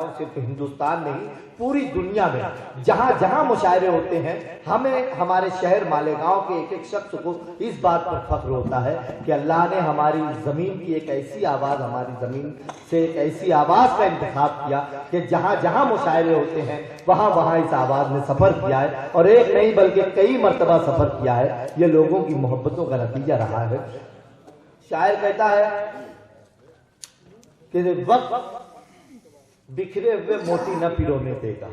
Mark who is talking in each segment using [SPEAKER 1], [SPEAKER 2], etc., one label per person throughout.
[SPEAKER 1] हूँ सिर्फ हिंदुस्तान नहीं पूरी दुनिया में जहां जहां मुशायरे होते हैं, हमें हमारे शहर मालेगांव के एक एक शख्स को इस बात पर फख्र होता है कि अल्लाह ने हमारी जमीन की एक ऐसी आवाज, हमारी जमीन से एक ऐसी आवाज का इंतखाब किया कि जहां जहां मुशायरे होते हैं वहां वहां इस आवाज ने सफर किया है, और एक नहीं बल्कि कई मर्तबा सफर किया है। ये लोगों की मोहब्बतों का नतीजा रहा है। शायर कहता है कि वक्त बिखरे हुए मोती न पिरोने देगा।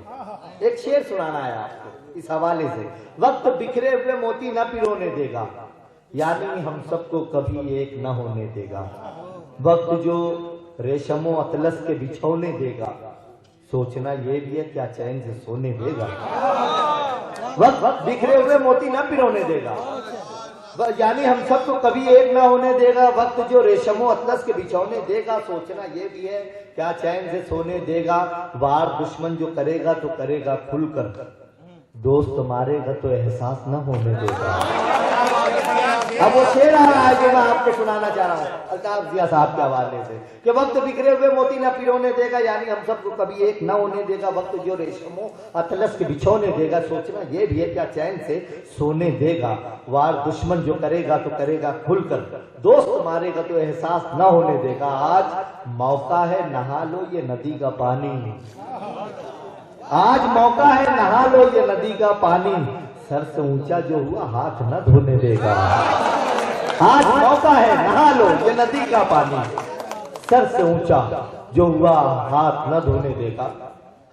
[SPEAKER 1] एक शेर सुनाना है आपको इस हवाले से, वक्त बिखरे हुए मोती न पिरोने देगा, यानी हम सबको कभी एक न होने देगा। वक्त जो रेशमो अतलस के बिछौने देगा, सोचना ये भी है क्या चैन से सोने देगा। वक्त बिखरे हुए मोती न पिरोने देगा, यानी हम सबको कभी एक ना होने देगा। वक्त जो रेशमो अतलस के बिछौने देगा, सोचना ये भी है क्या चैन से सोने देगा। वार दुश्मन जो करेगा तो करेगा खुलकर, दोस्त मारेगा तो एहसास न होने देगा। अब वो शेर आ रहा है जो मैं आपको सुनाना चाह रहा हूँ अल्ताफ जिया साहब के हवाले से कि वक्त बिखरे हुए मोती न पिरोने देगा, यानी हम सबको कभी एक न होने देगा। वक्त जो रेशमो अतलस के बिछौने देगा, सोचना ये भी है क्या चैन से सोने देगा। वार दुश्मन जो करेगा तो करेगा खुलकर, दोस्त मारेगा तो एहसास न होने देगा। आज मौका है नहा लो ये नदी का पानी, आज मौका है नहा लो ये नदी का पानी, सर से ऊंचा जो हुआ हाथ न धोने देगा। आज मौका है नहा लो ये नदी का पानी, सर से ऊंचा जो हुआ हाथ न धोने देगा।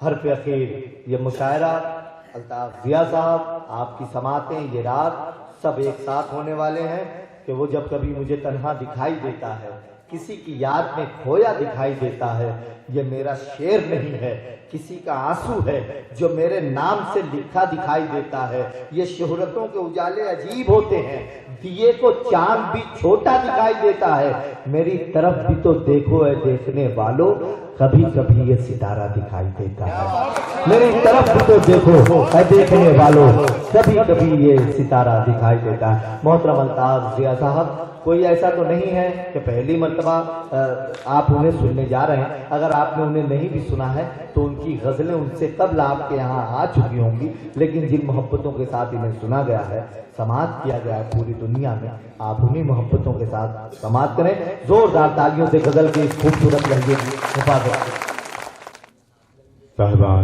[SPEAKER 1] हर पे अखीर ये मुशायरा अल्ताफ जिया साहब, आपकी समातें, ये रात सब एक साथ होने वाले हैं कि वो जब कभी मुझे तन्हा दिखाई देता है, किसी की याद में खोया दिखाई देता है, ये मेरा शेर नहीं है किसी का आंसू है जो मेरे नाम से लिखा दिखाई देता है। ये शोहरतों के उजाले अजीब होते हैं, दिए को चांद भी छोटा दिखाई देता है। मेरी तरफ भी तो देखो है देखने वालों, कभी कभी ये सितारा दिखाई देता है। मेरी तरफ भी तो देखो है देखने वालों, कभी कभी ये सितारा दिखाई देता है। मोहतरम अल्ताफ जिया साहब, कोई ऐसा तो नहीं है कि पहली मर्तबा आप उन्हें सुनने जा रहे हैं। अगर आपने उन्हें नहीं भी सुना है तो उनकी गजलें उनसे कबल आपके यहाँ आ चुकी होंगी, लेकिन जिन मोहब्बतों के साथ इन्हें सुना गया है, समात किया गया है पूरी दुनिया में, आप उन्हीं मोहब्बतों के साथ समात करें। जोरदार तालियों से गजल की इस खूबसूरत लहजे की हिफाजत।
[SPEAKER 2] साहिबान,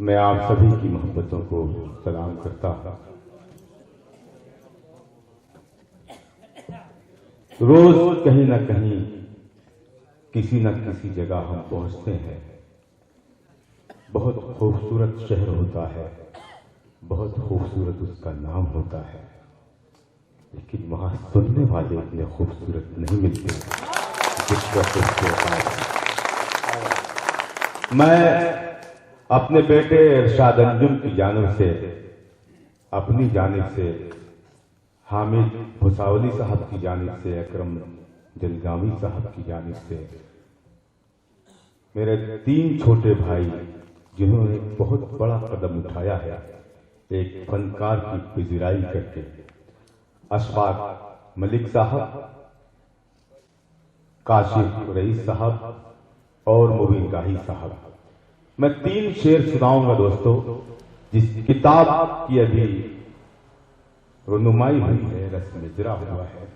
[SPEAKER 2] मैं आप सभी की मोहब्बतों को सलाम करता हूं। रोज कहीं ना कहीं किसी न किसी जगह हम पहुंचते हैं। बहुत खूबसूरत शहर होता है, बहुत खूबसूरत उसका नाम होता है, लेकिन वहां सुनने वाले इतने खूबसूरत नहीं मिलते जिस वक्त। मैं अपने बेटे इरशाद अंजुम की जानिब से, अपनी जानिब से, हामिद भुसावली साहब की जानिब से, अकरम जलगावी साहब की जानिब से, मेरे 3 छोटे भाई जिन्होंने एक बहुत बड़ा कदम उठाया है एक फनकार की पिजराई करके, अशफाक मलिक साहब, काशिफ रईस साहब और मुबीन गाही साहब। मैं 3 शेर सुनाऊंगा दोस्तों, जिस किताब की अभी रुनुमाई हुई है, रस्म इजरा हुआ है,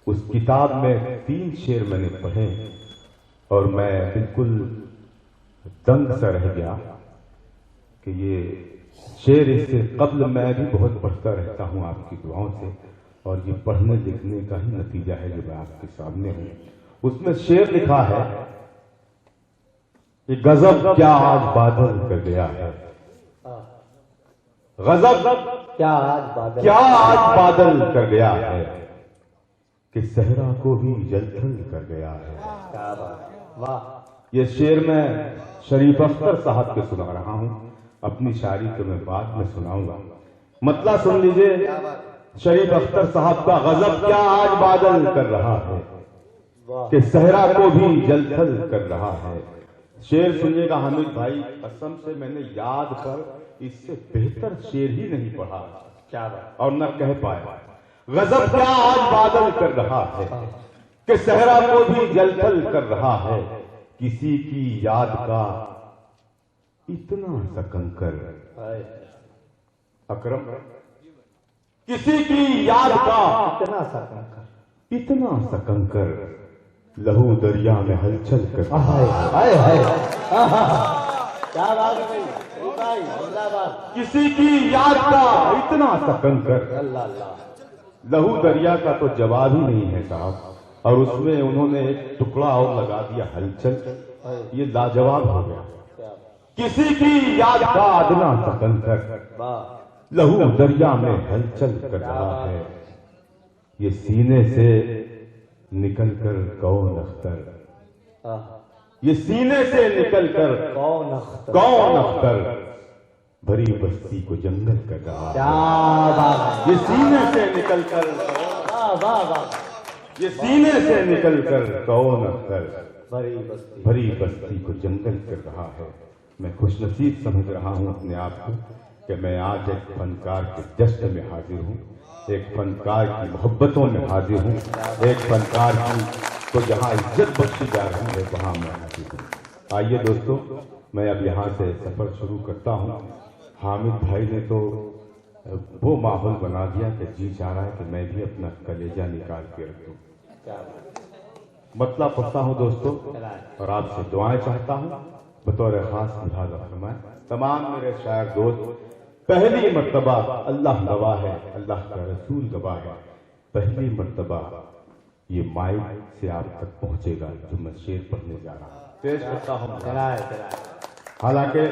[SPEAKER 2] उस किताब में 3 शेर मैंने पढ़े और मैं बिल्कुल दंग सा रह गया कि ये शेर, इससे कबल मैं भी बहुत पढ़ता रहता हूं आपकी दुआओं से, और ये पढ़ने लिखने का ही नतीजा है जो मैं आपके सामने हूं। उसमें शेर लिखा है कि गजब क्या आज बादल कर गया है, गजब
[SPEAKER 1] क्या आज
[SPEAKER 2] बादल कर गया है कि सहरा को भी जलथल कर गया है।
[SPEAKER 1] क्या बात, वाह।
[SPEAKER 2] ये शेर मैं शरीफ अख्तर साहब के सुना रहा हूं, अपनी शायरी तो मैं बाद में सुनाऊंगा। मतलब सुन लीजिए, शरीफ अख्तर साहब का गजब क्या आज बादल कर रहा है कि सहरा को भी जलथल कर रहा है। शेर सुनिएगा हामिद भाई, कसम से मैंने याद पर इससे बेहतर शेर ही नहीं पढ़ा, क्या बात, और न कह पाया। गजब क्या आज बादल कर रहा है कि सहरा को भी जलथल कर रहा है किसी की याद का इतना सा कंकर। अकरम, किसी की याद का
[SPEAKER 1] इतना सा कंकर,
[SPEAKER 2] इतना सा कंकर लहू दरिया में हलचल कर रहा है।
[SPEAKER 1] हाय हाय, क्या बात है भाई, अहमदाबाद।
[SPEAKER 2] किसी की याद का इतना सा कंकर,
[SPEAKER 1] अल्लाह अल्लाह,
[SPEAKER 2] लहू दरिया का तो जवाब ही नहीं है साहब। और उसमें उन्होंने एक टुकड़ा और लगा दिया हलचल, ये लाजवाब हो गया। किसी की याद का इतना सा कंकर
[SPEAKER 1] वाह,
[SPEAKER 2] लहू दरिया में हलचल कर रहा है। ये सीने से निकलकर कौन अख्तर, ये सीने से निकलकर
[SPEAKER 1] कौन अख्तर,
[SPEAKER 2] कौन अख्तर भरी बस्ती को जंगल कर रहा
[SPEAKER 1] क्या
[SPEAKER 2] है।
[SPEAKER 1] बात,
[SPEAKER 2] ये सीने से निकलकर,
[SPEAKER 1] वाह वाह वाह,
[SPEAKER 2] ये सीने से निकलकर कौन अख्तर
[SPEAKER 1] भरी बस्ती,
[SPEAKER 2] भरी बस्ती को जंगल कर रहा है। मैं खुशनसीब समझ रहा हूं अपने आप को कि मैं आज एक फनकार के जश्न में हाजिर हूं, एक फनकार की मोहब्बतों में हाजिर हूं, एक फनकार की तो जहां इज्जत बख्शी जा रही है वहां मैं हाजिर हूं। आइए दोस्तों, मैं अब यहाँ से सफर शुरू करता हूँ। हामिद भाई ने तो वो माहौल बना दिया कि जी चाह रहा है कि मैं भी अपना कलेजा निकाल के रख दूं। मतलब पढ़ता हूँ दोस्तों और आपसे दुआएं चाहता हूँ बतौर खास लिहाजा फरमाएं। तमाम मेरे शायर दोस्त, पहली मर्तबा अल्लाह गवाह है, अल्लाह का रसूल गवाह है, पहली मर्तबा ये माइक से आप तक पहुंचेगा जो मैं शेर पढ़ने जा रहा हूँ। पेश करता हूँ। हालांकि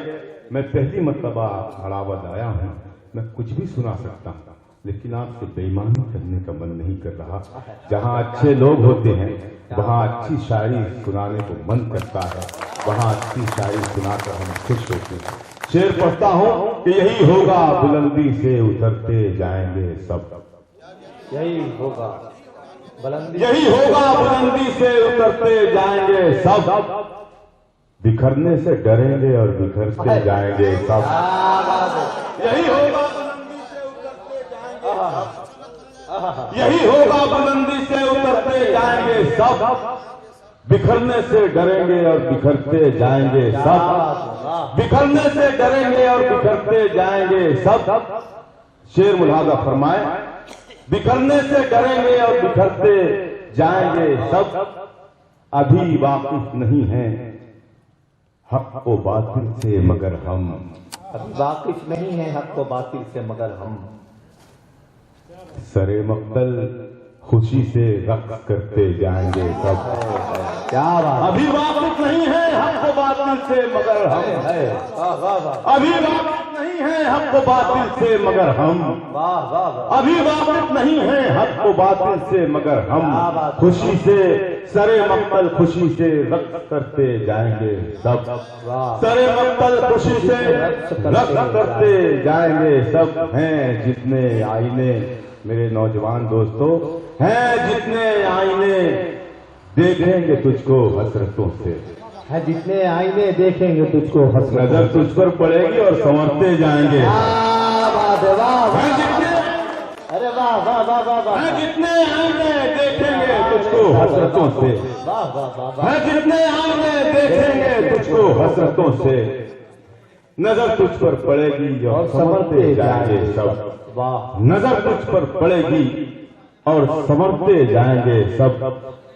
[SPEAKER 2] मैं पहली मर्तबा हड़ावत आया हूँ, मैं कुछ भी सुना सकता हूँ, लेकिन आपसे बेईमानी करने का मन नहीं कर रहा। जहाँ अच्छे लोग होते हैं वहाँ अच्छी शायरी सुनाने को मन करता है, वहाँ अच्छी शायरी सुनाकर हम खुश होते हैं। शेर पढ़ता हूँ कि यही होगा बुलंदी से उतरते जाएंगे सब,
[SPEAKER 1] यही होगा बुलंदी,
[SPEAKER 2] यही होगा बुलंदी से उतरते जाएंगे सब, बिखरने से डरेंगे और बिखरते जाएंगे सब। यही होगा बुलंदी से उतरते जाएंगे सब, यही होगा बुलंदी से उतरते जाएंगे सब, बिखरने से डरेंगे और बिखरते जाएंगे सब, बिखरने से डरेंगे और बिखरते जाएंगे सब। शेर मुलाजा फरमाए, बिखरने से डरेंगे और बिखरते जाएंगे सब, अभी वाकिफ नहीं है हक व बातिल से मगर हम,
[SPEAKER 1] अभी वाकिफ नहीं है हक व बातिल से मगर हम,
[SPEAKER 2] सरे मक्तल खुशी से रक्स करते जाएंगे सब।
[SPEAKER 1] क्या बात,
[SPEAKER 2] अभी वाकिफ नहीं है हक व बातिल से मगर हम,
[SPEAKER 1] वाह वाह वाह,
[SPEAKER 2] अभी वाकिफ नहीं है हक व बातिल से मगर हम,
[SPEAKER 1] वाह वाह वाह,
[SPEAKER 2] अभी वाकिफ नहीं है हक व बातिल से मगर हम, खुशी से सरे मक्तल खुशी से रक्स करते जाएंगे सब, सरे मक्तल खुशी से रक्स करते जाएंगे सब। हैं जितने आईने मेरे नौजवान दोस्तों, हैं जितने आईने देखेंगे तुझको हसरतों से,
[SPEAKER 1] है जितने आईने देखेंगे तुझको हसरतों,
[SPEAKER 2] नजर तुझ पर पड़ेगी और संवरते जाएंगे।
[SPEAKER 1] अरे वाह वाह वाह वाह वाह,
[SPEAKER 2] हैं जितने आईने देखेंगे तुझको हसरतों से,
[SPEAKER 1] वाह वाह वाह,
[SPEAKER 2] हैं जितने आईने देखेंगे तुझको हसरतों से, नजर तुझ पर पड़ेगी और संवरते जाएंगे सब।
[SPEAKER 1] वाह,
[SPEAKER 2] नजर तुझ पर पड़ेगी और संवरते जाएंगे सब,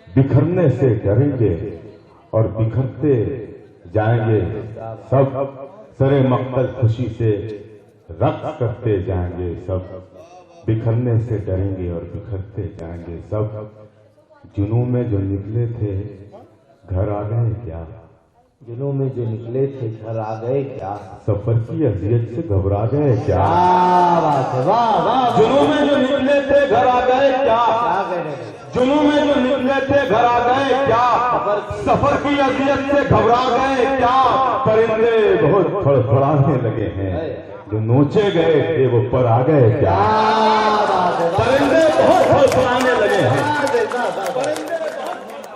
[SPEAKER 2] बिखरने से डरेंगे और बिखरते जाएंगे सब, सरे मक्तल खुशी से रक्स करते जाएंगे सब, बिखरने से डरेंगे और बिखरते जाएंगे सब। जुनून में जो निकले थे घर आ गए क्या,
[SPEAKER 1] जुनून में जो निकले थे घर आ गए क्या,
[SPEAKER 2] सफर की अजियत से घबरा गए क्या,
[SPEAKER 1] बात है, वाह वाह,
[SPEAKER 2] जुनून में जो निकले थे घर आ गए क्या, जुनून में जो निकले थे घर आ गए क्या, सफर की अजियत से घबरा गए क्या, परिंदे बहुत फड़फड़ाने लगे हैं, जो नोचे गए थे वो पर आ गए क्या, परिंदे बहुत फड़फड़ाने लगे हैं,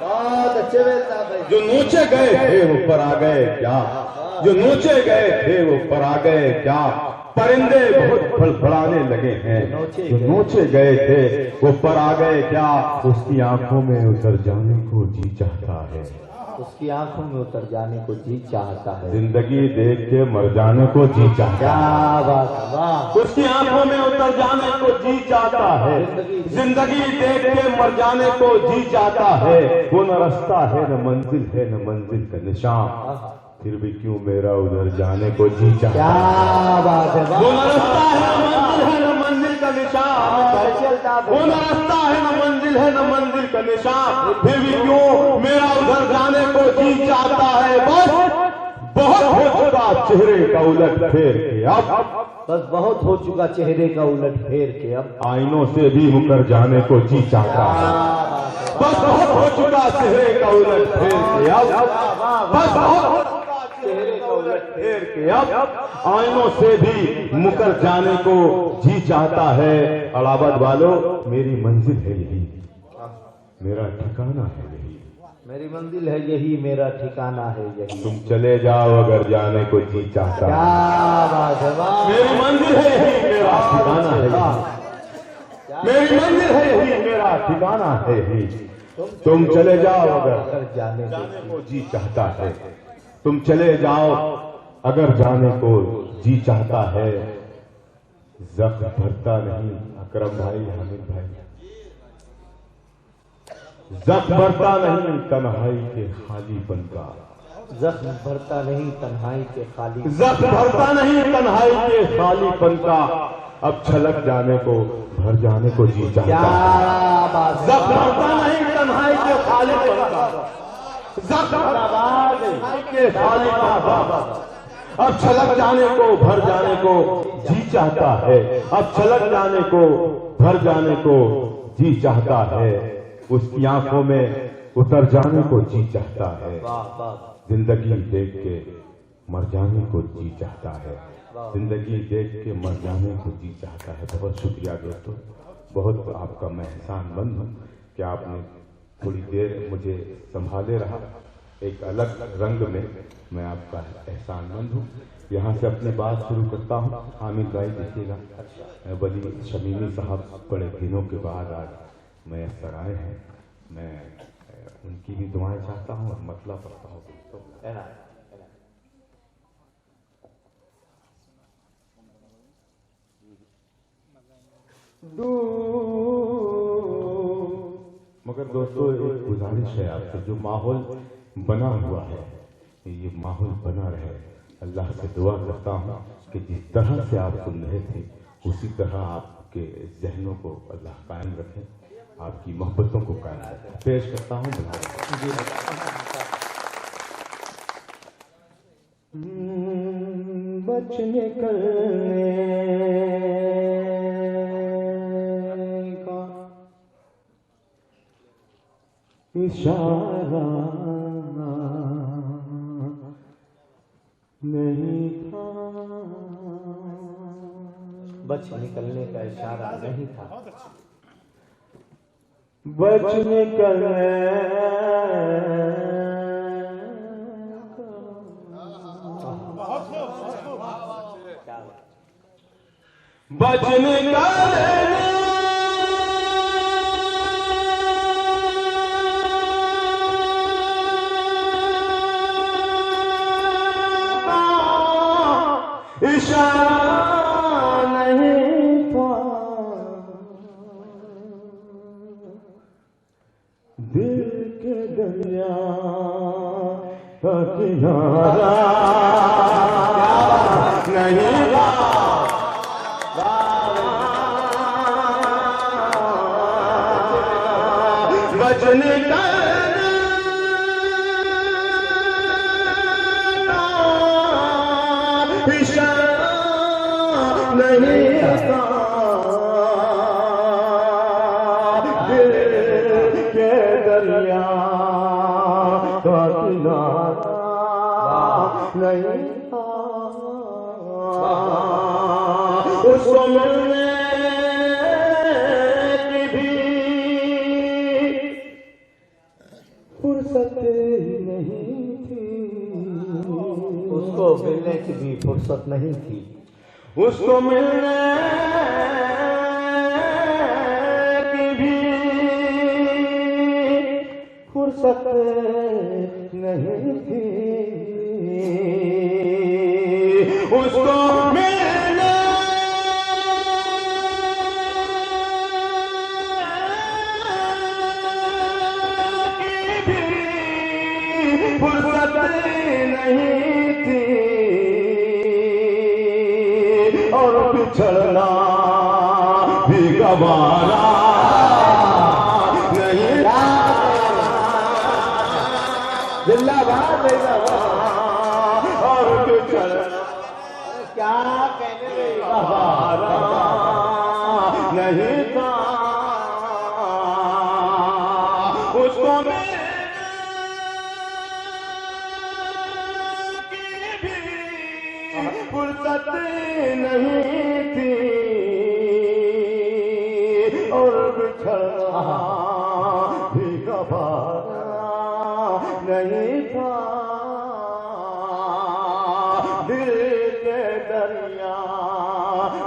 [SPEAKER 1] बहुत अच्छे
[SPEAKER 2] जो नोचे गए थे वो पर आ गए क्या, जो नोचे गए थे वो पर आ गए क्या, परिंदे बहुत फड़फड़ाने लगे हैं, जो नोचे गए थे वो पर आ गए क्या, उसकी आंखों में उतर जाने को जी चाहता है,
[SPEAKER 1] उसकी आंखों में उतर जाने को जी चाहता है,
[SPEAKER 2] जिंदगी देख के मर जाने को जी चाहता
[SPEAKER 1] क्या
[SPEAKER 2] है,
[SPEAKER 1] बात है, वाह।
[SPEAKER 2] उसकी आंखों में उतर जाने को जी चाहता है, जिंदगी देख के मर जाने को जी चाहता है। वो न रास्ता है न मंजिल है न मंजिल का निशान, फिर भी क्यों मेरा उधर जाने को जी चाहता
[SPEAKER 1] क्या
[SPEAKER 2] है।
[SPEAKER 1] बात है,
[SPEAKER 2] वो न रास्ता है न मंजिल है न मंजिल का निशान,
[SPEAKER 1] चलता
[SPEAKER 2] वो न रास्ता है न मंजिल है न मंजिल का निशान, फिर भी क्यों मेरा उधर जाने को जी चाहता है। बस बहुत हो चुका चेहरे का उलट फेर के अब,
[SPEAKER 1] बस बहुत हो चुका चेहरे का उलट फेर के अब
[SPEAKER 2] आईनों से भी मुकर जाने को जी चाहता है। बस बहुत हो चुका चेहरे का उलट फेर के अब, बस बहुत हो चुका चेहरे का उलट फेर के अब, आईनों से भी मुकर जाने को जी चाहता है। अलाहाबाद वालों, मेरी मंजिल है यही, मेरा ठिकाना है यही,
[SPEAKER 1] मेरी मंजिल है यही, मेरा ठिकाना है यही।
[SPEAKER 2] तुम चले जाओ अगर जाने को जी चाहता
[SPEAKER 1] क्या
[SPEAKER 2] है।
[SPEAKER 1] बात है, वाह।
[SPEAKER 2] मेरी मंजिल है यही, मेरा ठिकाना है यही, मेरी मंजिल है यही, मेरा ठिकाना है यही। तुम चले जाओ अगर
[SPEAKER 1] जाने
[SPEAKER 2] को जी चाहता है, तुम चले जाओ अगर जाने को जी चाहता है। जख्म भरता नहीं अकरम भाई, हामिद भाई, जख्म भरता नहीं तन्हाई के खालीपन का,
[SPEAKER 1] जख्म भरता नहीं तन्हाई के खाली,
[SPEAKER 2] जख्म भरता नहीं तन्हाई के खालीपन का, अब छलक जाने को भर जाने को जी चाहता
[SPEAKER 1] क्या
[SPEAKER 2] है।
[SPEAKER 1] बात,
[SPEAKER 2] जख्म भरता नहीं तन्हाई के खालीपन का, जख्म तन्हाई के खालीपन का, अब छलक जाने को भर जाने को जी चाहता है, अब छलक जाने को भर जाने को जी चाहता है। उसकी आंखों में उतर जाने को जी चाहता है, जिंदगी देख के मर जाने को जी चाहता है, जिंदगी देख के मर जाने को जी चाहता है। बहुत शुक्रिया दोस्तों, बहुत आपका मैं एहसानमंद हूँ कि आपने थोड़ी देर मुझे संभाले रहा। एक अलग रंग में मैं आपका एहसानमंद हूँ। यहाँ से अपनी बात शुरू करता हूँ। हामिद भाई देखिएगा, वली शमीमी साहब बड़े दिनों के बाद आज मैसर आए हैं, मैं उनकी भी दुआएं चाहता हूँ और मतलब पढ़ता हूँ दोस्तों। मगर दोस्तों एक गुजारिश है आपसे, जो माहौल बना हुआ है ये माहौल बना रहे। अल्लाह से दुआ करता हूँ कि जिस तरह से आप सुन रहे थे उसी तरह आपके जहनों को अल्लाह कायम रखे, आपकी मोहब्बतों को कायम रखे। पेश करता हूँ बचने करने का इशारा नहीं था,
[SPEAKER 1] बच निकलने का इशारा नहीं था,
[SPEAKER 2] बच निकलने बच निकलने इशारा नहीं था, दिल के दरिया का किनारा नहीं था, बचने का नहीं था, दिल के दरिया का किनारा नहीं था, उसको मिलने की भी फुर्सत नहीं थी,
[SPEAKER 1] उसको मिलने की भी फुर्सत नहीं थी,
[SPEAKER 2] उसको मिलने की भी फुर्सत नहीं थी, उसको मिलने की भी फुर्सत नहीं थी, और पिछड़ना भी गवारा नहीं था।
[SPEAKER 1] जिंदाबाद
[SPEAKER 2] और पिछड़ना
[SPEAKER 1] क्या कहने में
[SPEAKER 2] गवारा नहीं था, उसको फुर्सत नहीं थी, और बिछड़ना भी गवारा नहीं था। दिल के दरिया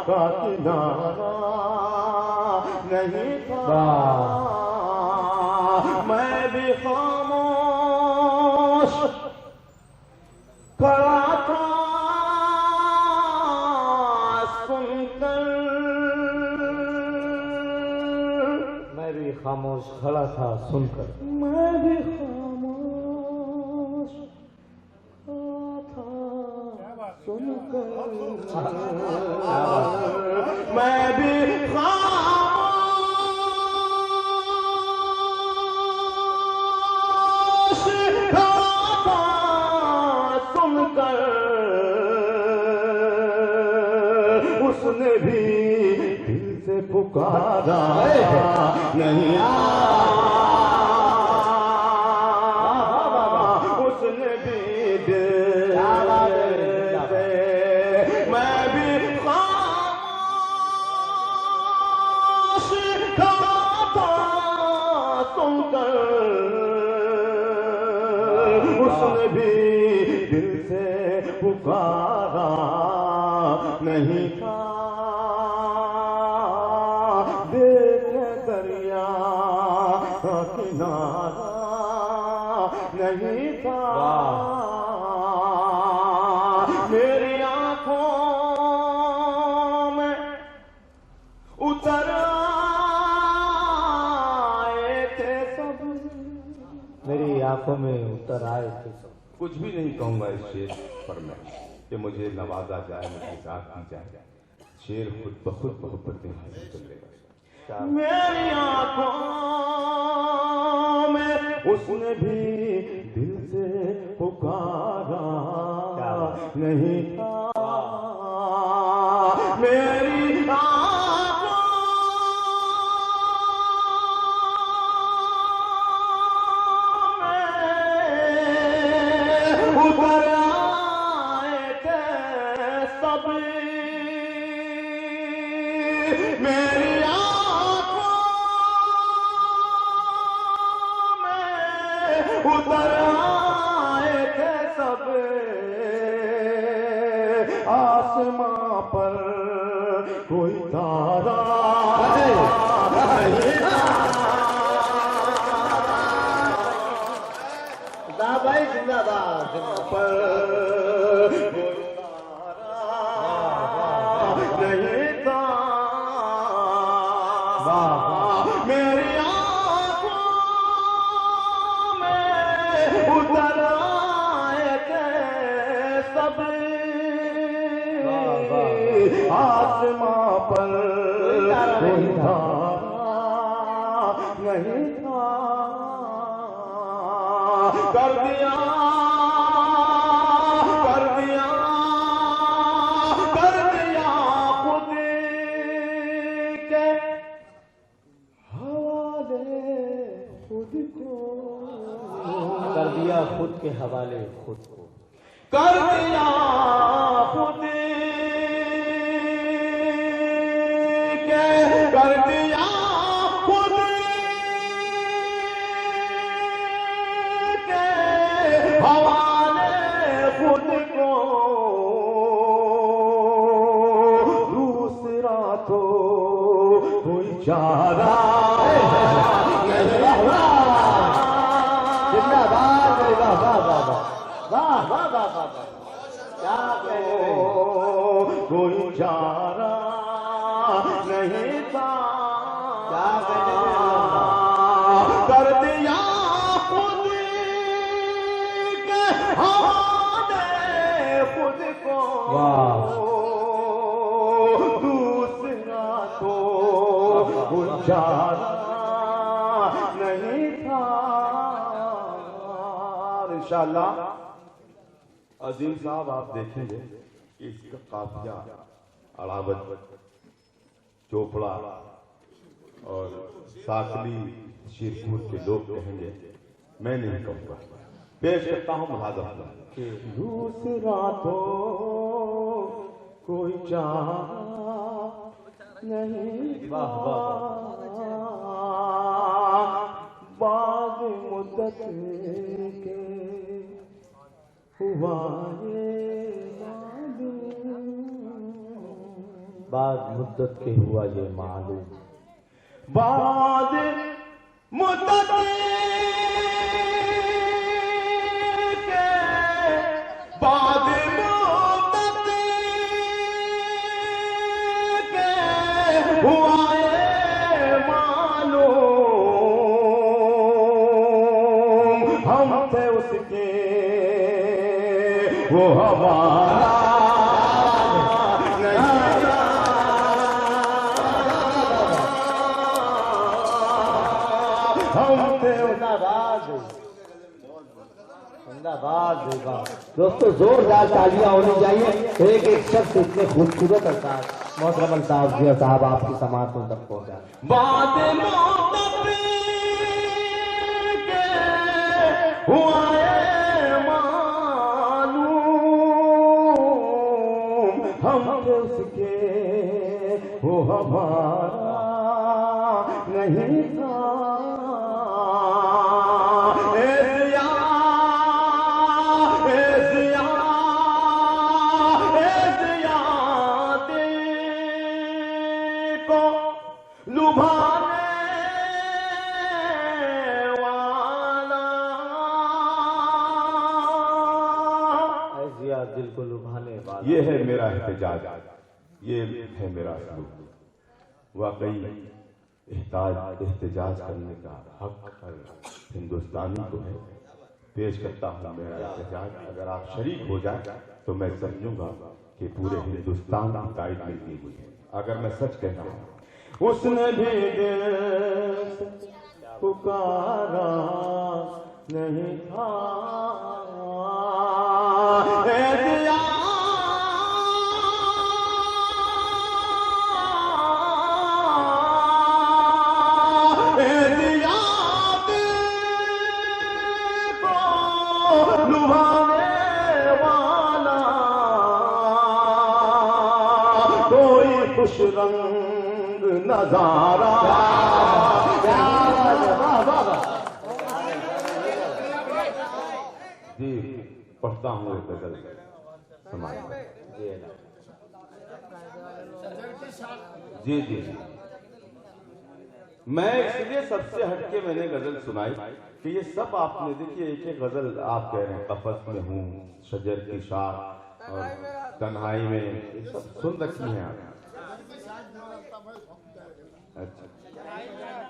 [SPEAKER 2] का किनारा नहीं था। मैं भी खामोश खड़ा था
[SPEAKER 1] खामोश खड़ा था सुनकर,
[SPEAKER 2] मैं भी खामोश खड़ा था सुनकर, मैं भी खामोश खड़ा था सुनकर, उसने भी दिल से पुकारा नहीं, उसने भी दिल से, मैं भी खामोश खड़ा था सुनकर, उसने भी दिल से पुकारा नहीं था। दरिया का किनारा नहीं था। मेरी आंखों में उतर आए थे सब,
[SPEAKER 1] मेरी आंखों में उतर आए थे सब।
[SPEAKER 2] कुछ भी नहीं कहूंगा इस शेर पर मैं कि मुझे नवाजा जाए, मुझे याद की जाए। शेर खुद बहुत मोहब्बतें हासिल कर लेगा। मेरी आंखों में उसने भी दिल से पुकारा नहीं था। मेरी आंखों में उतर आए थे सब, मेरी उतर आए थे सब, आसमां पर कोई तारा नहीं था।
[SPEAKER 1] भाई जिंदाबाद,
[SPEAKER 2] पर कोई तारा नहीं था। मेरी उतर आए थे सब, आसमां पर कोई तारा नहीं था। कर दिया कर दिया कर दिया खुद के हवाले खुद को,
[SPEAKER 1] कर दिया खुद के हवाले खुद को,
[SPEAKER 2] कर दिया खुद के, कर दिया खुद के हवाले खुद को,
[SPEAKER 1] वाह वाह वाह वाह वाह। क्या कहने में।
[SPEAKER 2] कोई चारा नहीं था,
[SPEAKER 1] क्या कहने में।
[SPEAKER 2] कर दिया खुद के हवाले खुद को,
[SPEAKER 1] वाह।
[SPEAKER 2] दूसरा तो गुजारा नहीं था। इंशाअल्लाह अजीम साहब आप देखेंगे कि इसका काफिया अड़ावत, चोपड़ा और साकली शिरपुर के लोग कहेंगे, मैं नहीं कहूँगा। पेश करता हूँ मुहाज़ा। दूसरा तो कोई चाह नहीं,
[SPEAKER 1] वाह वाह।
[SPEAKER 2] बाद मुद्दत के हुआ ये
[SPEAKER 1] बाद मुद्दत के हुआ ये मालूम।
[SPEAKER 2] बाद मुद्दत के बाद मुद्दत के हुआ ये मालूम। हम थे उसके वो हमारा
[SPEAKER 1] दोस्तों जोरदार तालियां होनी चाहिए। एक एक शख्स इतने खूबसूरत अल्फाज मोहतरम साहब जी साहब आपकी समाज में तक पहुंचा।
[SPEAKER 2] बाद मुद्दत के हुआ ये मालूम। हम उसके वो हमारा नहीं था।
[SPEAKER 1] दिल को लुभाने वाला।
[SPEAKER 2] ये है मेरा एहतजाज, ये है मेरा सलूक। वाकई एहतजाज करने का हक हर हिंदुस्तानी को है। पेश करता हूँ मेरा एहतजाज। अगर आप शरीक हो जाए तो मैं समझूंगा कि पूरे हिंदुस्तान की तारीफ मिलती हुई है। अगर मैं सच कहता हूँ, उसने भी दिल से पुकारा नहीं था। खुश रंग नजारा जी पढ़ता हूँ एक गजल समाज जी जी जी। मैं इसलिए सबसे हटके मैंने गजल सुनाई कि ये सब आपने देखिए एक एक गजल आप कह रहे हैं, कफस में हूँ, शजर की शाख और तन्हाई में, ये सब सुन रखी हैं आप। अच्छा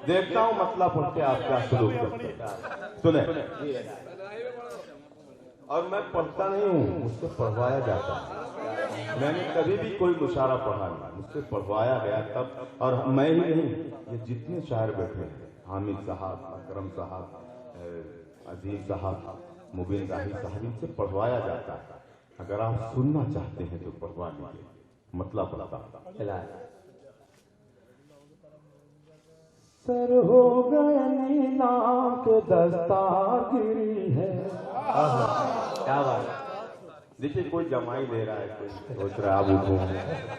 [SPEAKER 2] देखता हूँ मतलब पढ़ के आप क्या सलूक करते हैं। सुने, और मैं पढ़ता नहीं हूँ, मुझसे पढ़वाया जाता है। मैंने कभी भी कोई मुशायरा पढ़ा नहीं, मुझसे पढ़वाया गया तब। और मैं ही नहीं, ये जितने शायर बैठे हैं, हामिद साहब, अकरम साहब, अजीम साहब, मुबीन राही साहब, इनसे पढ़वाया जाता है। अगर आप सुनना चाहते हैं तो पढ़वा लीजिए, मतलब पढ़ता। सर हो गए नीलाम के दस्तारगिरी है।
[SPEAKER 1] क्या बात।
[SPEAKER 2] देखिए कोई जमाई ले रहा है, कोई सोच रहा है आप उठो,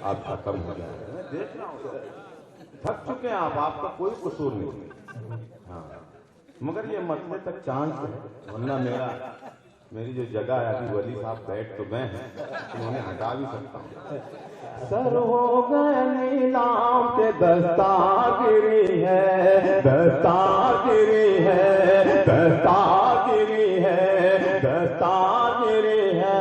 [SPEAKER 2] आप खत्म हो जाए। देख रहा हूँ थक चुके हैं आप, आपका कोई कसूर नहीं। हाँ मगर ये मसले तक चांस है, वरना मेरी जो जगह है अभी वली साहब बैठ तो मैं है, उन्हें हटा भी सकता हूँ। सर हो गए नीलाम के दस्तारगिरी है, दस्तारगिरी है, दस्तारगिरी है, दस्तार गिरी है,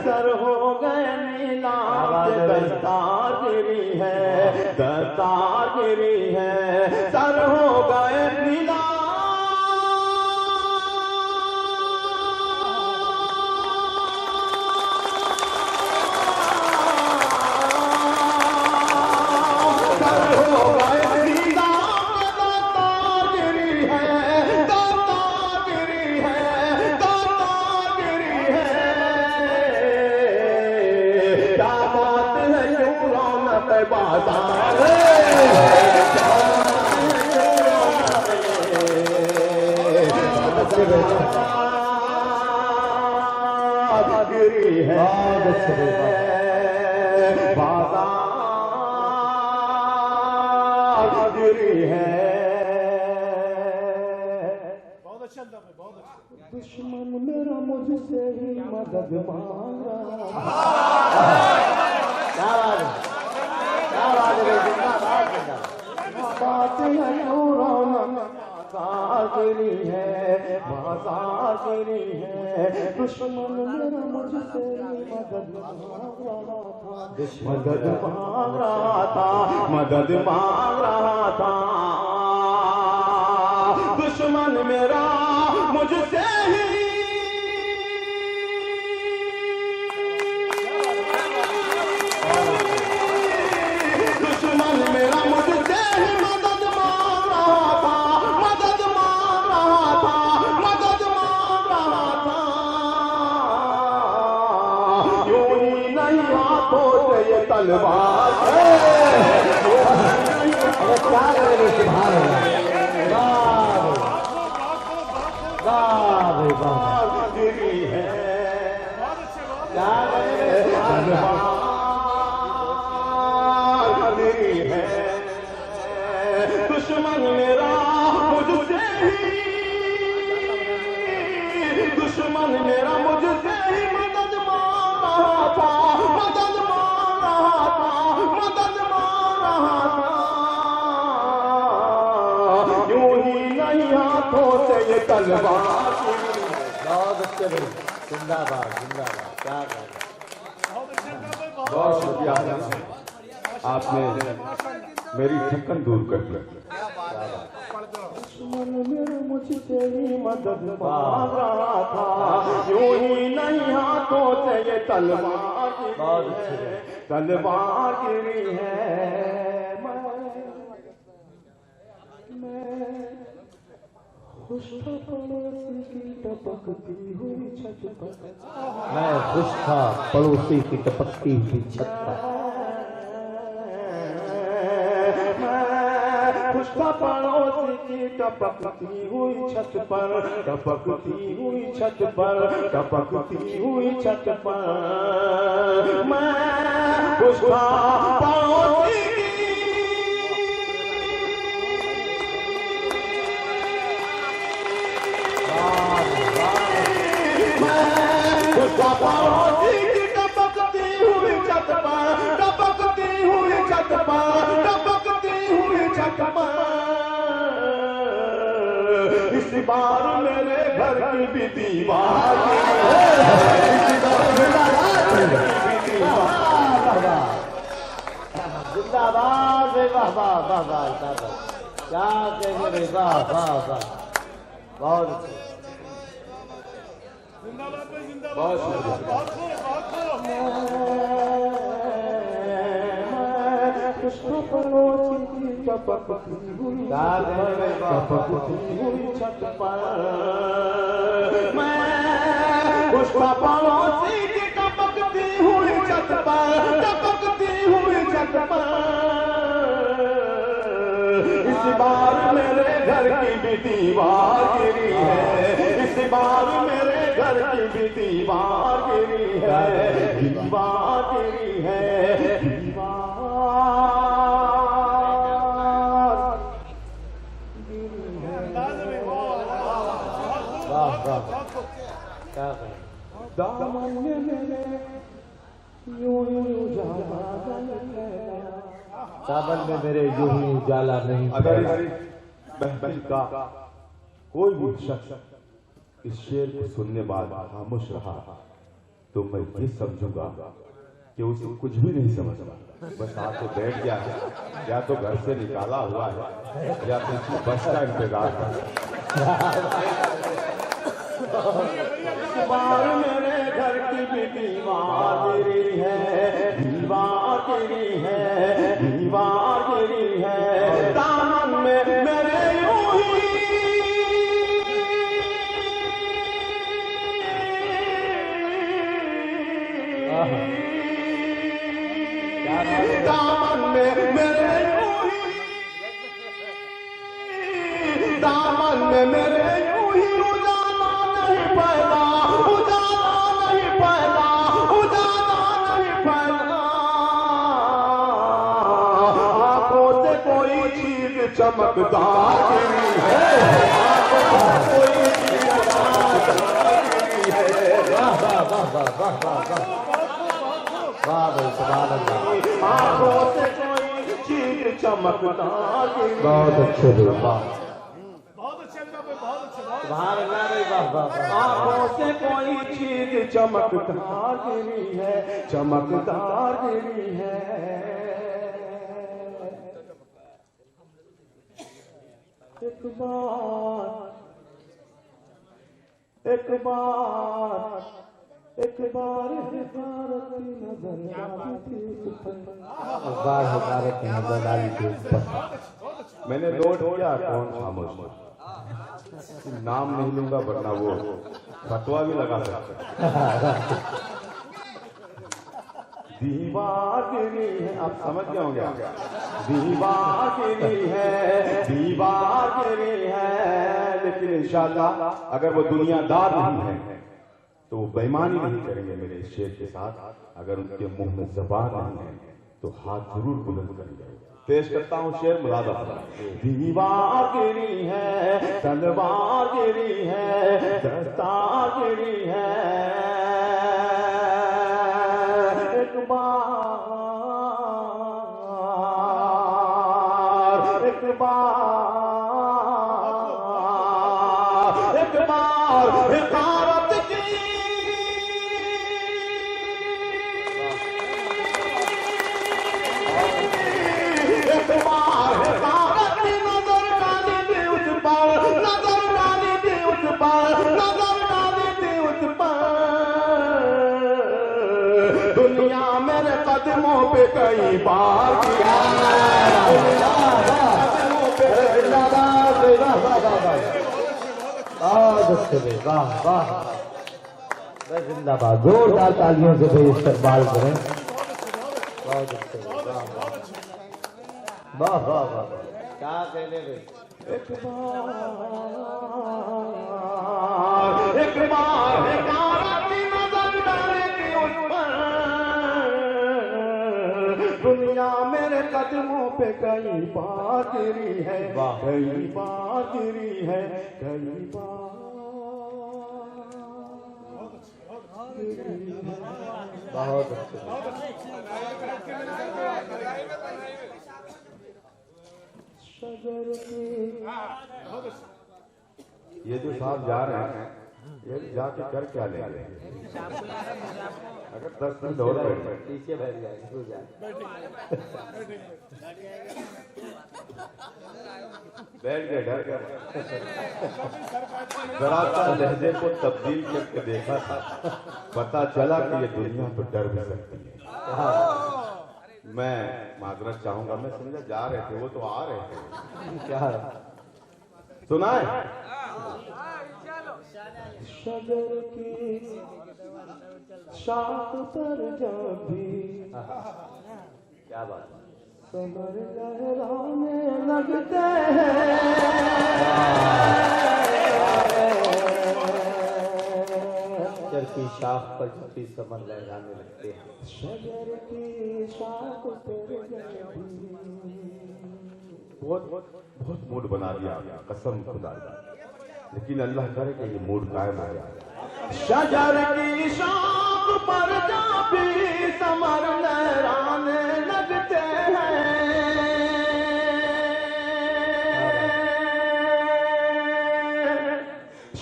[SPEAKER 2] सर हो गए नीलाम के दस्तार गिरी है, दस्तार गिरी है, सर हो गए नीलाम। गिरी है बाजार गिरी है।
[SPEAKER 3] बहुत अच्छा अंदाज है, बहुत अच्छा।
[SPEAKER 2] दुश्मन मेरा मुझसे ही मदद मांगा।
[SPEAKER 1] क्या बात है, क्या बात है, जिंदाबाद जिंदाबाद।
[SPEAKER 2] बातें गिरी है, बाजार गिरी है, दुश्मन मेरा मुझसे मदद मांग रहा था, मदद मांग रहा था, मदद मांग रहा था। दुश्मन मेरा मुझसे ही दुश्मन मेरा मुझसे ही मदद मांग रहा था, मदद मांग रहा था, मदद मांग रहा था। यूं ही नहीं हाथों से ये तलवार
[SPEAKER 1] क्या करेंगे, सुभान अल्लाह। वाह भाई वाह,
[SPEAKER 2] गिरी है,
[SPEAKER 1] क्या करेंगे, सुभान अल्लाह।
[SPEAKER 2] गिरी है, दुश्मन मेरा मुझसे ही, दुश्मन मेरा मुझसे ही मदद मांग रहा था, मदद मांग रहा था, मदद मांग रहा था। यूं ही नहीं हाथों से ये तलवार।
[SPEAKER 1] बहुत अच्छे भाई, जिंदाबाद जिंदाबाद, क्या करें।
[SPEAKER 2] बहुत शुक्रिया, आपने मेरी थकन दूर कर दी। दुश्मन मेरा मुझसे ही मदद मांग रहा था, यूं ही नहीं हाथों से ये तलवार
[SPEAKER 1] बहुत
[SPEAKER 2] गिरी
[SPEAKER 1] अच्छे
[SPEAKER 2] है, तलवार गिरी है। मैं खुश था पड़ोसी की टपकती हुई छत पर,
[SPEAKER 1] मैं खुश था पड़ोसी की टपकती हुई छत पर।
[SPEAKER 2] खुश था पड़ोसी की टपकती हुई छत पर, टपकती हुई छत पर, टपकती हुई छत पर। मैं खुश था पड़ोसी पड़ोसी की टपकती हुई छत पर, टपकती हुई छत पर, टपकती हुई छत पर। इस बार मेरे घर की भी दीवार
[SPEAKER 1] जिंदाबाद, वाह वाह वाह वाह, क्या कहेंगे, वाह वाह वाह, बहुत अच्छे।
[SPEAKER 3] जिंदाबाद भाई, जिंदाबाद।
[SPEAKER 2] बहुत शुक्रिया।
[SPEAKER 3] बहुत खूब, बहुत खूब।
[SPEAKER 2] पड़ोसी की टपकती हुई छत पर, मैं खुश था पड़ोसी की टपकती हुई छत पर, टपकती हुई छत पर। इस बार मेरे घर की भी दीवार गिरी है, इस बार मेरे घर की भी दीवार गिरी है, दीवार गिरी है,
[SPEAKER 1] वाह वाह, क्या करें।
[SPEAKER 2] दामन में मेरे यूं यूं उजाला
[SPEAKER 1] सावन में मेरे यूं ही उजाला नहीं
[SPEAKER 2] अगर
[SPEAKER 1] फैला।
[SPEAKER 2] इस महफिल का कोई भी शख्स इस शेर को सुनने बाद खामोश रहा तो मैं ये समझूंगा कि उसे कुछ भी नहीं समझा, बस आके बैठ गया है, या तो घर से निकाला हुआ है या तो उसकी बस का इंतजार कर।
[SPEAKER 4] बार मेरे घर की भी दीवार गिरी है, दीवार गिरी है, दीवार गिरी है, दामन में मेरे यूं ही दामन में मेरे यूं ही दामन में मेरे यूं ही उजाला नहीं पैदा, उजाला नहीं पैदा, उजाला नहीं पैदा। आंखों से कोई चीज चमकदार गिरी है, आंखों से कोई चीज चमकदार गिरी है।
[SPEAKER 1] वाह वाह वाह वाह वाह वाह वाह वाह भाई सुभान अल्लाह।
[SPEAKER 4] आंखों से कोई चीज चमकदार गिरी है।
[SPEAKER 1] बहुत अच्छे भाई वाह
[SPEAKER 3] बहुत अच्छे अंदाज में, बहुत अच्छे, बहुत
[SPEAKER 1] सुभान अल्लाह भाई वाह वाह वाह।
[SPEAKER 4] आंखों से कोई चीज चमकदार गिरी है, चमकदार गिरी है। एक बार एक बार एक बार भारती नजर आई थी उस पर।
[SPEAKER 1] बार भारत की नजर डाली थी ऊपर।
[SPEAKER 2] मैंने नोट किया कौन खामोश है। नाम नहीं लूंगा वरना वो फतवा भी लगा सकता है।
[SPEAKER 4] दीवार गिरी है, आप समझ गए होंगे। दीवार गिरी है, दीवार गिरी है, लेकिन इंशाल्लाह अगर वो दुनियादार नहीं है तो वो बेईमानी नहीं करेंगे मेरे इस शेर के साथ। अगर उनके मुंह में जबान नहीं है तो हाथ जरूर बुलंद करेंगे। पेश करता हूँ शेर मुरादा। दीवार गिरी है, तलवार गिरी है, दस्तार गिरी है। एक बार एक बार एक बार हिकारत की एक बार हिकारत की नजर डाली थी उस पर, नजर डाली थी उस पर, नजर डाली थी उस पर। दुनिया मेरे कदमों पे कई बार किया, कदमों पे
[SPEAKER 1] बहुत अच्छे भाई वाह वाह भाई जिंदाबाद। जोरदार तालियों से भाई इस्तेमाल करें। बहुत अच्छे भाई वाह वाह वाह वाह वाह। क्या कहने भाई।
[SPEAKER 4] एक बार हिकारत की नजर डाली थी उस पर। दुनिया मेरे कदमों पे कई बार गिरी है, कई बार गिरी है, कई बार
[SPEAKER 1] बहुत अच्छे
[SPEAKER 4] शजर की
[SPEAKER 2] ये जो साहब जा रहे हैं ये जाके कर क्या लेंगे? अगर 10 मिनट और बैठ गए
[SPEAKER 1] पीछे बैठ जाएंगे हो जाए।
[SPEAKER 2] बैठ गए डर गए। जरा सा लहजे को तब्दील करके देखा था, पता चला कि ये दुनिया तो डर भी सकती है। मैं माजरत चाहूंगा, मैं समझा जा रहे थे, वो तो आ रहे थे।
[SPEAKER 1] क्या
[SPEAKER 2] सुनाए
[SPEAKER 4] शजर की शाख पर जब भी
[SPEAKER 1] क्या बात है।
[SPEAKER 4] कमर लहराने लगते हैं,
[SPEAKER 1] शजर की शाख पर जब भी समर लहराने लगते हैं।
[SPEAKER 4] शजर की शाख पर जब भी।
[SPEAKER 2] बहुत बहुत मूड बना दिया आपने, कसम खुदा की। लेकिन अल्लाह करे कि ये मूड कायम आ जाए।
[SPEAKER 4] शजर की शाख पर जब भी समर लहराने लगते हैं,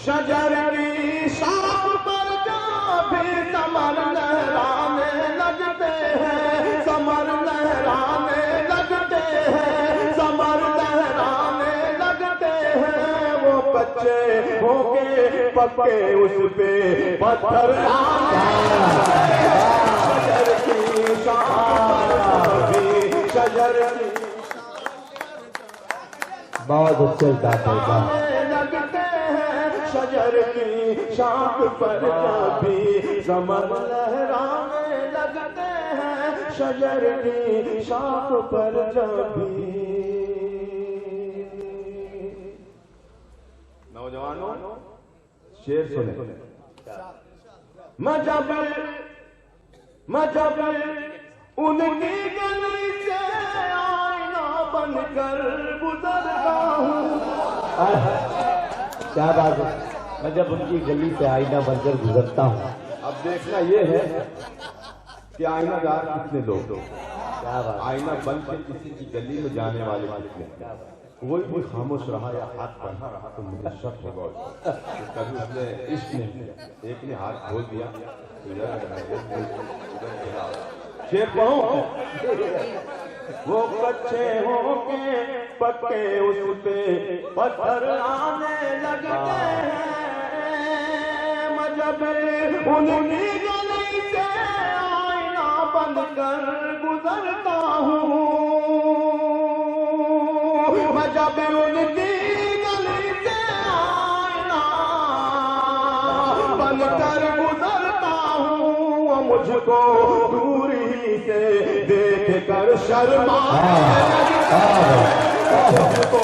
[SPEAKER 4] शजर की शाख पर जब भी समर लहराने लगते हैं, समर लहराने लगते हैं, समर लहराने लगते हैं। वो कच्चे होके पक्के उस पे पत्थर आने शजर की शाख पर भी शजर की
[SPEAKER 1] बहुत अच्छे गाते
[SPEAKER 4] लगते हैं, शजर की शाख पर भी समर लहराने लगते हैं, शजर की शाख पर भी। नौजवानों शेर सुने। मैं जब उनकी गली से आईना बनकर गुजरता हूँ।
[SPEAKER 1] क्या बात है, मैं जब उनकी गली से आईना बनकर गुजरता हूँ।
[SPEAKER 4] अब देखना ये है कि आईनादार कितने लोग,
[SPEAKER 1] क्या बात,
[SPEAKER 4] आईना बन के किसी की गली में जाने वाले कितने। कोई भी खामोश रहा या हाथ बढ़ा रहा तो मुझे शक होगा उसको। कभी उसने इश्क नहीं किया, एक ने हाथ खोल दिया तो शेर पढ़ो। वो कच्चे होके पक्के उस पे पत्थर आने लगते हैं। मैं जब उनकी गली से आईना बंद कर गुजरता हूँ, मैं जब उनकी गली से आईना बंद कर गुजरता हूँ, वो मुझको दूरी से देख कर शर्मा मुझको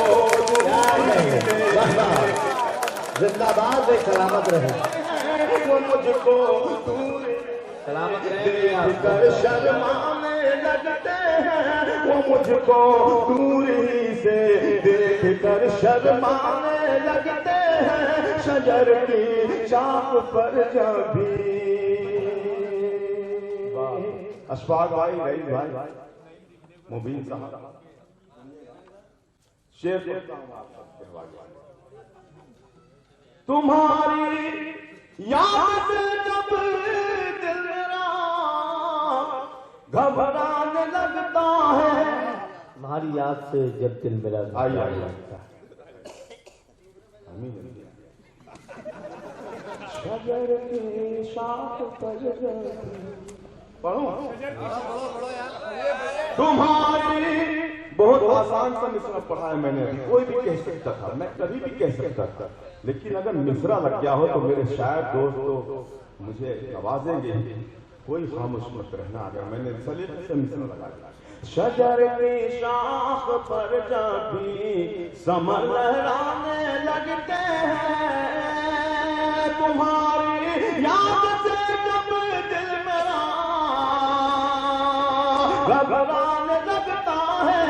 [SPEAKER 1] जिंदाबाद वे सलामत रहे,
[SPEAKER 4] वो मुझको दूरी
[SPEAKER 1] सलामत
[SPEAKER 4] देख कर शर्माने लगते हैं। वो मुझको दूरी से देख कर शर्माने लगते हैं, शजर की शाख पर जब भी। अशफाक भाई, रईस भाई, मुबीन साहब, शेर पढ़ता हूं आप सबके हवाले। तुम्हारी याद से जब दिल मेरा घबराने लगता है।
[SPEAKER 1] तुम्हारी याद से जब दिल मेरा
[SPEAKER 4] आइए शजर की शाख पर पढ़ो। तुम्हारी बहुत आसान सा मिसरा पढ़ा है मैंने, कोई भी कह सकता था, मैं कभी भी कह सकता था, लेकिन अगर मिसरा लग गया हो तो मेरे शायर दोस्त तो मुझे नवाजेंगे। कोई खामोश मत रहना अगर मैंने सलीके से मिसरा लगा दिया। शजर की शाख पर जब भी समर लहराने लगते हैं, तुम्हारी याद से जब दिल मेरा घबराने लगता है।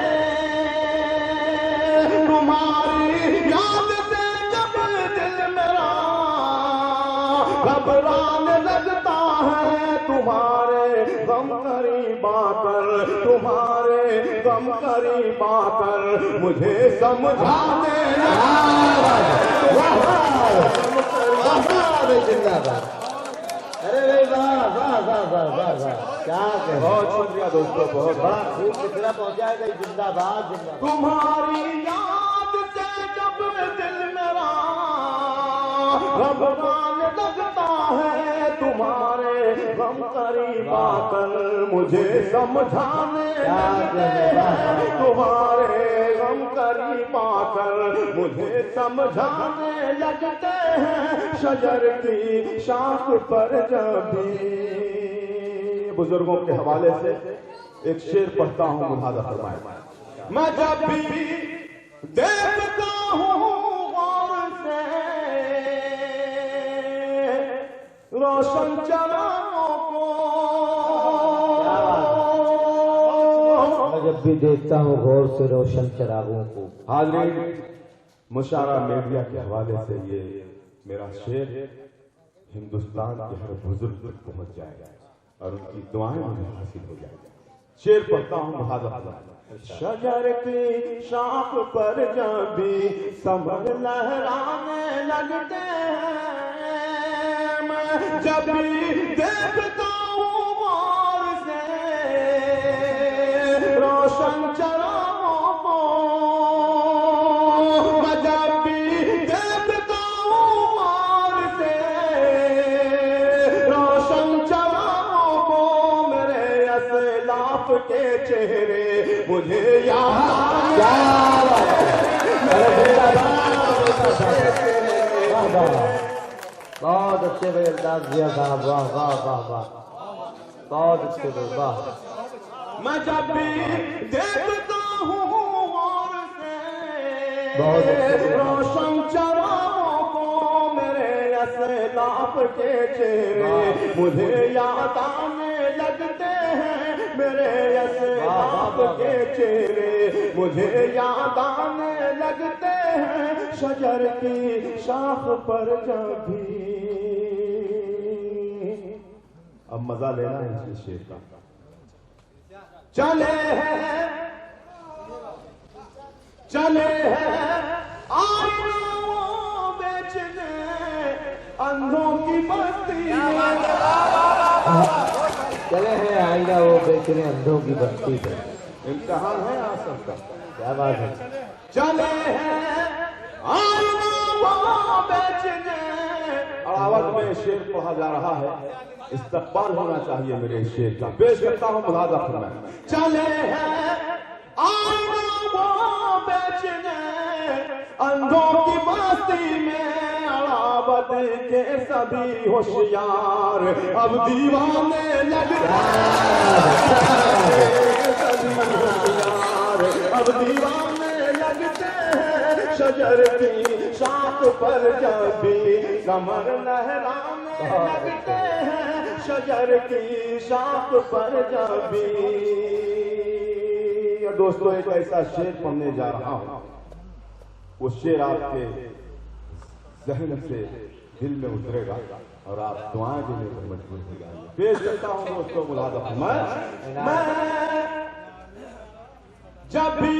[SPEAKER 4] तुम्हारी याद से जब दिल मेरा घबराने लगता है, तुम्हारे गम करीब आकर, तुम्हारे गम करीब आकर मुझे समझाने
[SPEAKER 1] जिंदाबाद। अरे भाई वाह वाह वाह वाह वाह वाह, क्या कहें।
[SPEAKER 4] बहुत शुक्रिया दोस्तों, बहुत
[SPEAKER 1] बड़ा खूब कितना पहुंचाएगा, जिंदाबाद जिंदाबाद।
[SPEAKER 4] तुम्हारी याद से जब दिल मेरा घबराने लगता है, तुम्हारे गम करीब आकर मुझे समझाने लगते हैं, तुम्हारे गम करीब आकर मुझे समझाने लगते हैं, शजर की शाख पर जब भी। बुजुर्गों के हवाले से एक शेर पढ़ता हूँ, मुलाजा फरमाए। मैं जब भी देखता हूँ गौर से रोशन चरागों को,
[SPEAKER 1] मैं जब भी देखता हूँ गौर से रोशन चरागों को।
[SPEAKER 4] हाज़रीन, मुशारा मीडिया के हवाले से ये मेरा शेर हिंदुस्तान के हर बुजुर्ग तक पहुंच जाएगा और उनकी दुआएं मुझे हासिल हो जाएगी। शेर पढ़ता हूँ, मुहाज़ा। शजर की शाख पर जब भी समर लहराने लगते हैं, जब भी देखता हूँ गौर से रोशन चरागों को, मैं जब भी देखता हूँ गौर से रोशन चरागों को, मेरे असलाफ के चेहरे मुझे याद
[SPEAKER 1] बहुत अच्छे भाई अल्ताफ जिया साहब, वाह वाह वाह वाह, बहुत अच्छे भाई, वाह।
[SPEAKER 4] मैं जब भी देखता हूँ गौर
[SPEAKER 1] बहुत
[SPEAKER 4] से
[SPEAKER 1] अच्छे
[SPEAKER 4] रोशन चरागों को, मेरे असलाफ के चेहरे मुझे याद आने लगते हैं, मेरे असलाफ के चेहरे मुझे याद आने लगते हैं, शजर की शाख पर जब भी। अब मजा लेना है इस शेर का। चले हैं आईना बेचने अंधों की बस्ती में,
[SPEAKER 1] चले हैं आईना वो बेचने अंधों की बस्ती पे।
[SPEAKER 4] इम्तिहान है आप सबका।
[SPEAKER 1] क्या बात है।
[SPEAKER 4] चले हैं आईना बेचने, आवाज में शेर पढ़ा जा रहा है, इस्तकबाल होना चाहिए मेरे इस शेर का। पेश करता हूँ मुलाजा फरमाएं। चले हैं आईना बेचने अंधों की बस्ती में, अड़ावत के सभी होशियार अब दीवाने लगते अब दीवाने लगते हैं, शजर की शाख पर जब भी कमर लहराने लगते हैं, शजर की शाख पर जब भी। दोस्तों एक ऐसा शेर पढ़ने जा रहा हूं, वो शेर आपके जहन से दिल में उतरेगा और आप दुआएं देने पर मजबूर हो जाएंगे। पेश करता हूं दोस्तों मुलाजा। मैं जब भी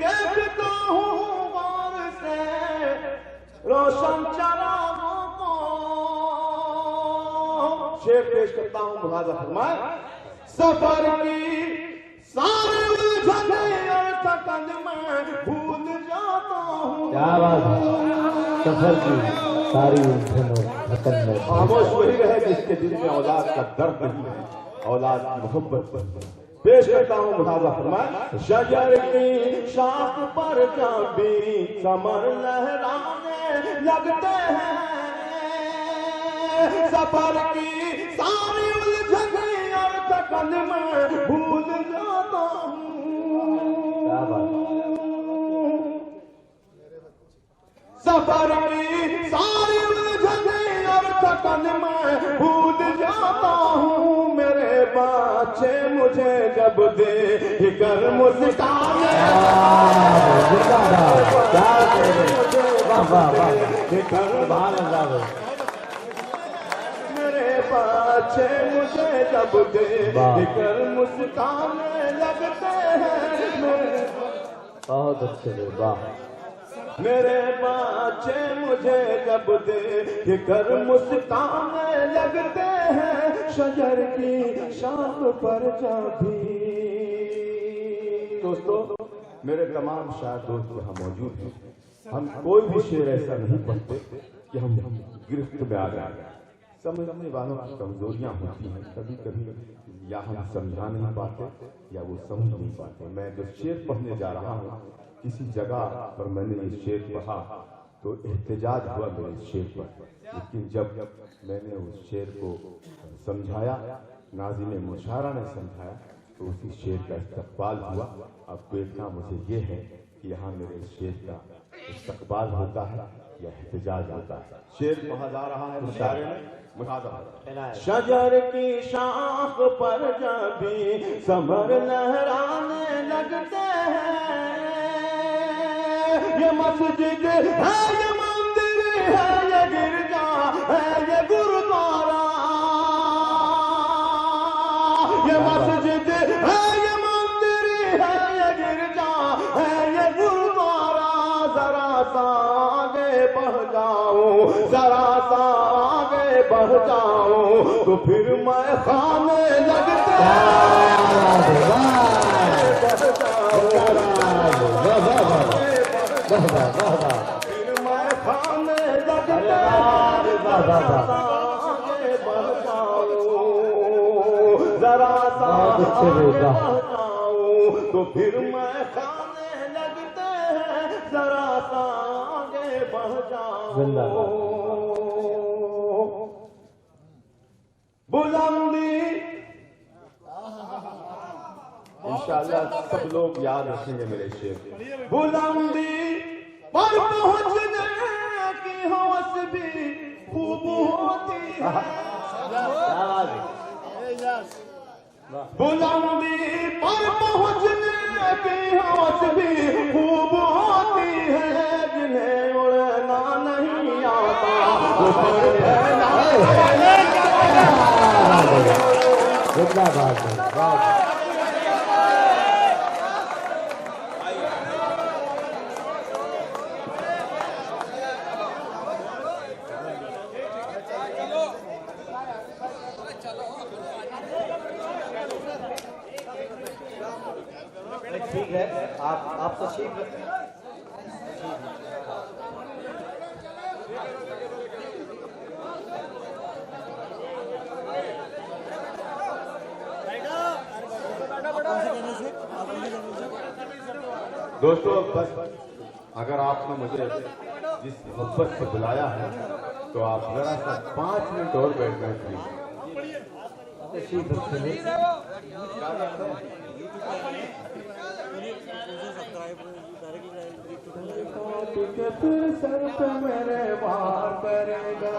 [SPEAKER 4] देखता हूँ गौर से रोशन चरागों को, शेर पेश करता हूँ मुलाजा फरमाएं। सफर की सारी उलझने और थकन में भूल जाता हूँ।
[SPEAKER 1] क्या बात है। सफर की सारी उलझन और थकन में
[SPEAKER 4] खामोश वही रहे जिसके दिल में औलाद का दर्द नहीं है, औलाद की मोहब्बत। पेश करता हूँ मुलाजा फरमाएं। शजर की शाख पर जब भी कमर लहराने लगते हैं, सफर की सारी उलझन और थकन में भूल जाता हूँ।
[SPEAKER 1] क्या बात।
[SPEAKER 4] सफर की सारी उलझन और थकन में भूल जाता हूँ, मेरे बच्चे मुझे जब देखकर मुस्काने मेरे बच्चे मुझे जब देखकर मुस्काने लगते हैं,
[SPEAKER 1] बहुत अच्छे थे, वाह।
[SPEAKER 4] मेरे बच्चे मुझे जब देखकर मुस्काने लगते हैं, शजर की शाख पर जब भी। दोस्तों मेरे तमाम शायर दोस्त यहाँ मौजूद हैं, हम कोई भी शेर ऐसा नहीं पढ़ते कि हम गिरफ्त में आ जाए। समझने वालों की कमजोरियां होती हैं, कभी कभी या हम समझा नहीं पाते या वो समझ नहीं पाते। मैं जो शेर पढ़ने जा रहा हूँ, किसी जगह पर मैंने ये शेर पढ़ा तो एहतजाज हुआ मेरे शेर पर, लेकिन जब मैंने उस शेर को समझाया, नाज़िम मुशारा ने समझाया, तो उसी शेर का इस्तकबाल हुआ। अब देखना मुझे ये है कि यहाँ मेरे शेर का इस्तकबाल होता है या एहतजाज होता है। शेर पढ़ा जा रहा है मुशारे में, शजर की शाख पर जब भी समर लहराने लगते हैं, ये मस्जिद है, ये मंदिर है, ये गिरजा है, ये गुरुद्वारा, ये मस्जिद है, ये मंदिर है, ये गिरजा है, ये गुरुद्वारा। जरा सा आगे बढ़ जाऊं, जरा सा आगे बढ़ जाऊं, तो फिर मैं खाने लगता फिर मैं खाने लगता जरा सा तो फिर मैं खाने लगते हैं जरा सा आगे बढ़ जाओ बुलंदी इंशाल्लाह सब लोग याद रखेंगे मेरे शेर बुलंदी पर पहुंचने की हवस भी खूब होती है बुलंदी पर पहुंचने की हवस भी खूब होती है जिन्हें उड़ना नहीं आता
[SPEAKER 1] ठीक है आप तशरीफ
[SPEAKER 4] दोस्तों बस अगर आपने मुझे जिस मोहब्बत से बुलाया है तो आप जरा सा 5 मिनट और बैठ जाए प्लीज फिर सर पे मेरे वार करेगा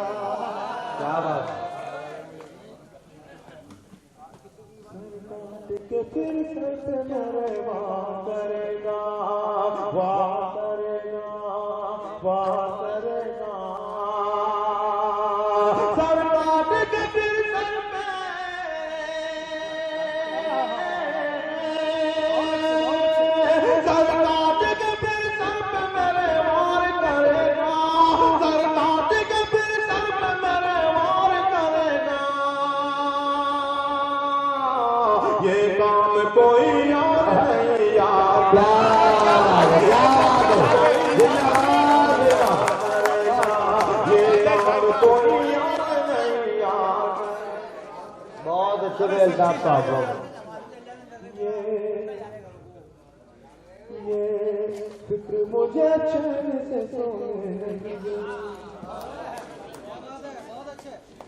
[SPEAKER 1] क्या बात
[SPEAKER 4] फिर सर पे मेरे वार करेगा वार करेगा वार करेगा सर काट के फिर सर पे सर काट के फिर सर पे मेरे वार करेगा सर काट के फिर सर पे मेरे वार करेगा ये काम कोई और नहीं यार ये काम कोई और नहीं यार
[SPEAKER 1] बहुत अच्छे बेल्दाब साहब
[SPEAKER 4] ये फिक्र मुझे चैन से सोने नहीं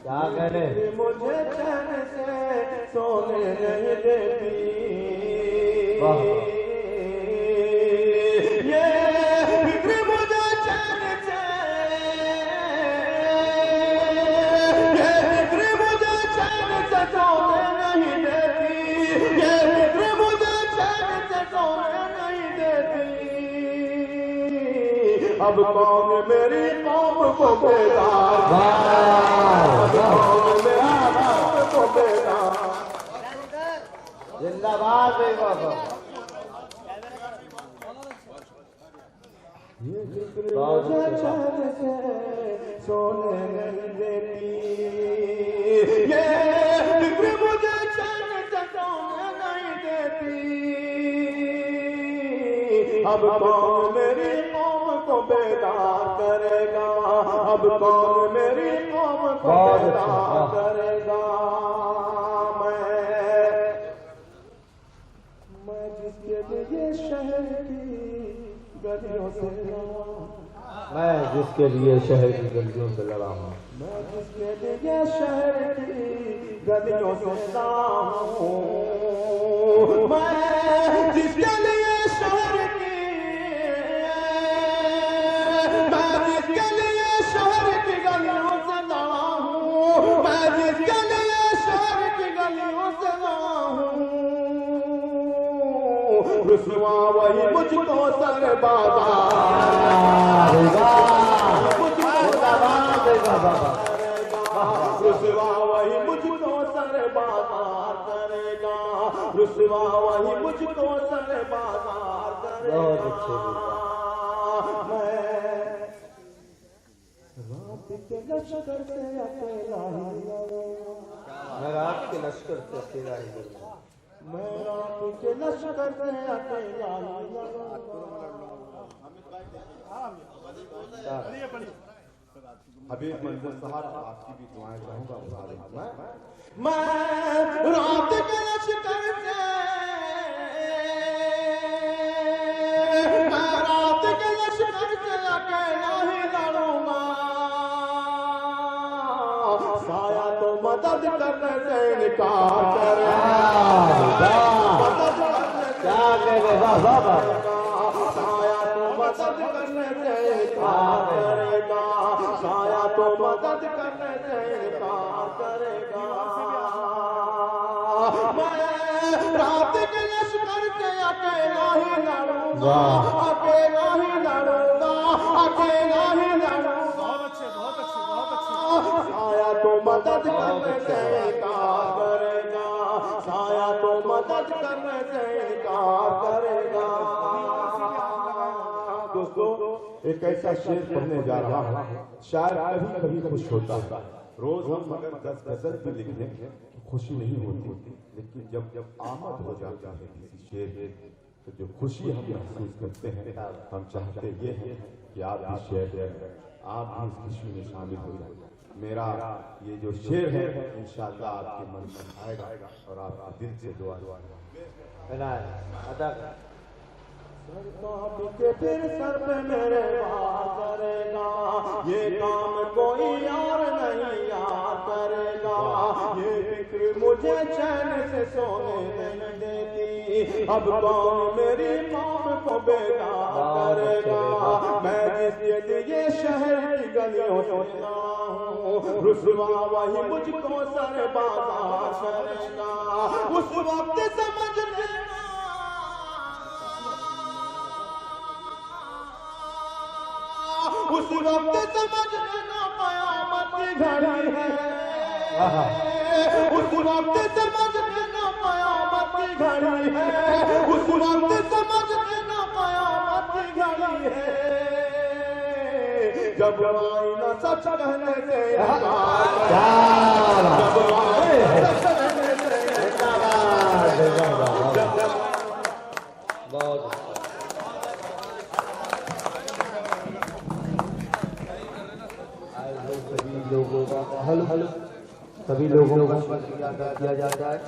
[SPEAKER 1] क्या कहने
[SPEAKER 4] मुझे चैन से सोने नहीं देती ये फिक्र मुझे चैन से ये फिक्र मुझे चैन से सोने नहीं देती ये फिक्र मुझे चैन से सोने नहीं देती अब कौन मेरी कौम को बेदार
[SPEAKER 1] जिंदाबाद बेगम
[SPEAKER 4] सोने नहीं देती ये फिक्र मुझे चैन से सोने नहीं देती अब कौन मेरी कौम को बेदार करेगा अब कौन मेरी कौम को बेदार करेगा मैं जिसके लिए शहर की गलियों से
[SPEAKER 1] मैं जिसके लिए शहर की गलियों से लड़ा हूँ
[SPEAKER 4] मैं जिसके लिए शहर की गलियों से लड़ा हूँ मैं जिसके लिए शहर की मैं जिसके लिए शहर की गलियों से लड़ा हूँ मैं जिसके लिए शहर की गलियों से लड़ा हूँ रुसवा वही मुझको सर बाजार रुसवा वही मुझको सर बाजार करेगा रुसवा वही मुझको सर बाजार करेगा मैं रात के लश्कर से अकेला ही लड़ूंगा।
[SPEAKER 1] मैं रात के लश्कर से अकेला ही लड़ूंगा।
[SPEAKER 4] मैं रात के लश्कर से अकेला ही लड़ूंगा।
[SPEAKER 3] पढ़िए पढ़िए।
[SPEAKER 4] हबीब मंजर साहब आपकी भी दुआएं चाहूंगा। मैं रात के लश्कर से अकेला ही लड़ूंगा। साया तो मदद करने से इनकार करेगा।
[SPEAKER 1] क्या कहेगा बाबा?
[SPEAKER 4] साया तो मदद करने से इनकार करेगा। साया तो मदद करने से इनकार करेगा। मैं रात के लश्कर से अकेला ही लड़ूंगा। अकेला ही लड़ूंगा। अकेला ही लड़ूंगा।
[SPEAKER 3] बहुत अच्छे बहुत अच्छे बहुत अच्छे।
[SPEAKER 4] साया तो मदद करने से इनकार करेगा। साया तो मदद करने से इनकार करेगा। दोस्तों एक ऐसा शेर पढ़ने जा रहा हूं, शायद कभी कभी खुश होता है। रोज हम अगर 10 गजल भी लिख लें तो खुशी नहीं होती, लेकिन जब आमद हो जाता है किसी शेर तो जो खुशी हम महसूस करते हैं, हम चाहते ये हैं कि आप भी शेर हैं, आप भी इस खुशी में शामिल हो जाए। मेरा ये जो शेर है इंशाअल्लाह आपके मन में आएगा और आपका दिल से दुआ
[SPEAKER 1] अदा
[SPEAKER 4] के फिर सर पे मेरे बात करेगा। ये काम कोई यार नहीं यार करेगा। ये फिक्र मुझे चैन से सोने नहीं देती। अब कौन मेरी माँ को बेदार करेगा। मैं जिसके लिए शहर की गलियों सुनता हूँ, रुसवा वही मुझको सर बाजार करेगा। उस वक्त समझ लेना उस वक्त समझ लेना कयामत की घड़ी है। उस वक्त समझ लेना कयामत की घड़ी है। उस वक्त समझ लेना कयामत की घड़ी है। जब आईना सच कहने से
[SPEAKER 1] बहुत सभी लोगों का सभी लोगों का किया जाता है।